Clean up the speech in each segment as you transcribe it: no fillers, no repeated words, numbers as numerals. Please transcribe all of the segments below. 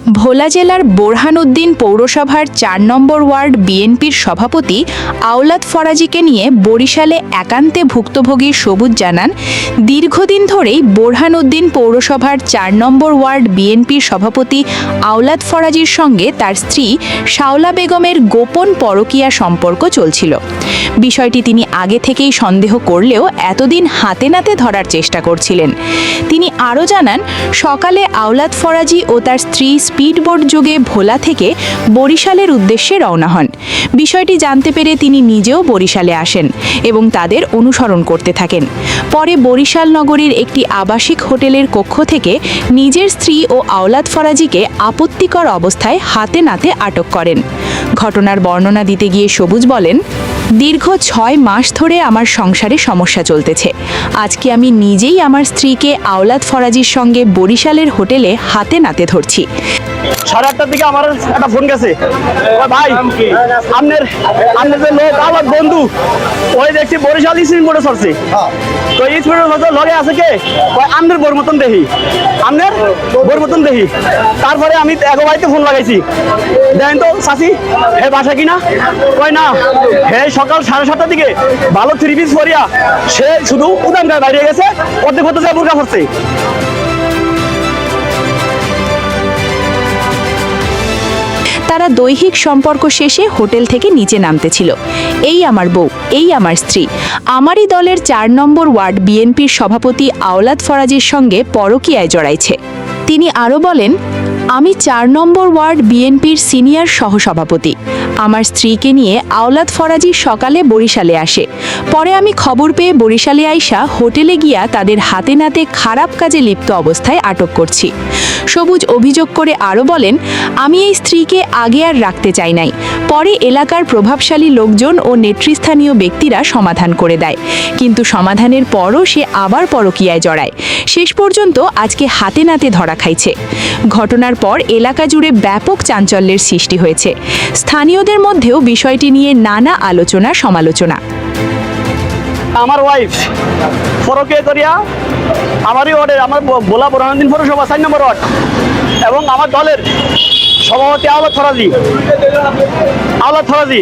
ভোলা জেলার বোরহানউদ্দিন পৌরসভার ৪ নম্বর ওয়ার্ড বিএনপির সভাপতি আওলাদ ফরাজিকে নিয়ে বরিশালে একান্তে ভুক্তভোগী সবুজ জানান, দীর্ঘদিন ধরেই বোরহানউদ্দিন পৌরসভার ৪ নম্বর ওয়ার্ড বিএনপির সভাপতি আওলাদ ফরাজির সঙ্গে তার স্ত্রী শাওলা বেগমের গোপন পরকীয়া সম্পর্ক চলছিল। বিষয়টি তিনি আগে থেকেই সন্দেহ করলেও এতদিন হাতে নাতে ধরার চেষ্টা করছিলেন। তিনি আরও জানান, সকালে আওলাদ ফরাজি ও তার স্ত্রী স্পিডবোট যোগে ভোলা থেকে বরিশালের উদ্দেশ্যে রওনা হন। বিষয়টি জানতে পেরে তিনি নিজেও বরিশালে আসেন এবং তাদের অনুসরণ করতে থাকেন। পরে বরিশাল নগরীর একটি আবাসিক হোটেলের কক্ষ থেকে নিজের স্ত্রী ও আওলাদ ফরাজিকে আপত্তিকর অবস্থায় হাতে নাতে আটক করেন। ঘটনার বর্ণনা দিতে গিয়ে সবুজ বলেন, দীর্ঘ ৬ মাস ধরে আমার সংসারে সমস্যা চলতেছে। আজকে আমি নিজেই আমার স্ত্রীকে আওলাদ ফরাজির সঙ্গে বরিশালের হোটেলে হাতে নাতে ধরছি। 8:30টার দিকে আমার একটা ফোন গেছে, ভাই আপনার যে লোক আমার বন্ধু ওই দেখছি বরিশাল স্পিড বোটে চলছে, তো স্পিড বোট লগে আছে কে আপনার বোর মতন দেখি, আপনার বোর মতন দেখি। তারপরে আমি এক বাড়িতে ফোন লাগাইছি, দেখেন তো চাচি হে বাসা কিনা, কয় না হে সকাল 7:30টার দিকে ভালো 3 পিস পরিয়া সে শুধু উদান গায়ে বাইরে গেছে, অর্ধেক হতে যায় বোরকা পড়ছে। তারা দৈহিক সম্পর্ক শেষে হোটেল থেকে নিচে নামতেছিল। এই আমার বউ, এই আমার স্ত্রী, আমারই দলের ৪ নম্বর ওয়ার্ড বিএনপির সভাপতি আওলাদ ফরাজির সঙ্গে পরকীয়ায় জড়াইছে। তিনি আরও বলেন, আমি ৪ নম্বর ওয়ার্ড বিএনপির সিনিয়র সহসভাপতি। আমার স্ত্রীকে নিয়ে আওলাদ ফরাজি সকালে বরিশালে আসে। পরে আমি খবর পেয়ে বরিশালে আইসা হোটেলে গিয়া তাদের হাতে নাতে খারাপ কাজে লিপ্ত অবস্থায় আটক করছি। সবুজ অভিযোগ করে আরও বলেন, আমি এই স্ত্রীকে আগে আর রাখতে চাই নাই। পরে এলাকার প্রভাবশালী লোকজন ও নেতৃস্থানীয় ব্যক্তিরা সমাধান করে দেয়, কিন্তু সমাধানের পরও সে আবার পরকীয়ায় জড়ায়। শেষ পর্যন্ত আজকে হাতে নাতে ধরা খাইছে। ঘটনার পর এলাকা জুড়ে ব্যাপক চাঞ্চল্যের সৃষ্টি হয়েছে। স্থানীয়দের মধ্যেও বিষয়টি নিয়ে নানা আলোচনা সমালোচনা। আমার ওয়াইফ পরকীয়া করিয়া আমারই ওয়ার্ডের, আমার ভোলা বোরহানউদ্দিন পৌরসভা ৪ নম্বর ওয়ার্ড এবং আমার দলের সভাপতি আওলাদ ফরাজি,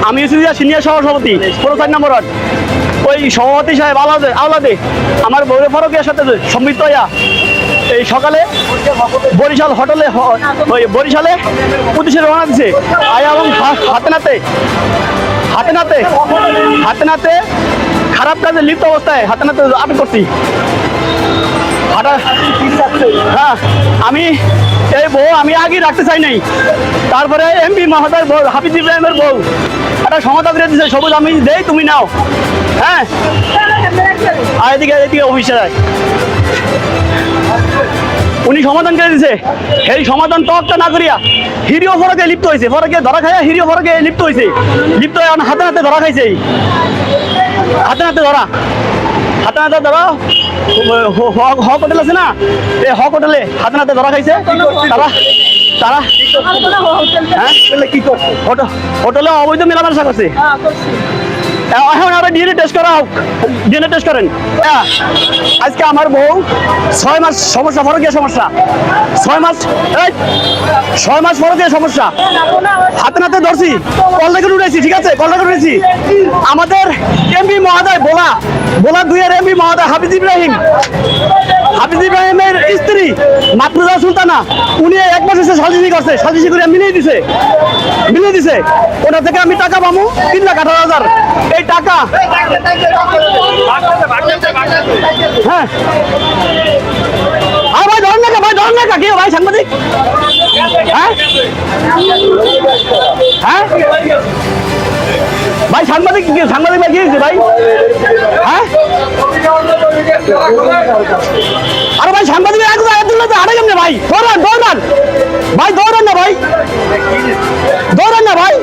আমি সিনিয়র সহসভাপতি পুরো ৪ নম্বর ওয়ার্ড, ওই সভাপতি সাহেব আওলাদে আমার বউরের পরকীয়ার সাথে সম্পৃক্ত হইয়া এই সকালে বরিশাল হোটেলে ওই বরিশালে উদ্দেশ্যে রওনা দিচ্ছে আয়া এবং হাতে নাতে খারাপ কাজে লিপ্ত অবস্থায় হাতে নাতে আটক করছি। হ্যাঁ, আমি এই বউ আমি আগে রাখতে চাই নাই। তারপরে এমপি মহোদয় বউ হাফিজ ইব্রাহিমের বউ একটা সমাধান করে দিচ্ছে, সবুজ আমি দেই তুমি নাও। হ্যাঁ, আর এদিকে অফিসে যায়, উনি সমাধান করে দিছে। সেই সমাধান তহটা না করিয়া হিরিও ফরকে লিপ্ত হয়েছে, ফরকে ধরা খাইয়া হিরিও ফরকে লিপ্ত হয়ে হাতে নাতে ধরা খাইছে। হাতে নাতে ধরা হক হোটেল আছে না, এই হক হোটেলে হাতে নাতে ধরা খাইছে তারা হ্যাঁ হোটেলে অবৈধ মেলামেশা করছে। এখন আমরা ডিএনএ টেস্ট করা হোক, ডিএনএ টেস্ট করেন। আজকে আমার বউ 6 মাস সমস্যা, ফরকীয়া সমস্যা, 6 মাস ফরকীয়া সমস্যা, হাতে নাতে ধরছি, কল রেখে উঠেছি, ঠিক আছে কল রেখে উঠেছি। আমাদের এমপি মহোদয় ভোলা 2-এর এমপি মহোদয় হাফিজ ইব্রাহিমের স্ত্রী মাতরুজা সুলতানা, উনি 1 মাস এসে সালিসি করে মিলিয়ে দিছে। ওটা থেকে আমি টাকা পাবো 3,18,000। এই টাকা হ্যাঁ ভাই ধরেন না কে ভাই সাংবাদিক? হ্যাঁ ভাই সাংবাদিক ভাই কি হয়েছে ভাই? হ্যাঁ আরে ভাই সাংবাদিক আরে কেমনে ভাই? দৌড়ান ভাই, দৌড়ান না ভাই।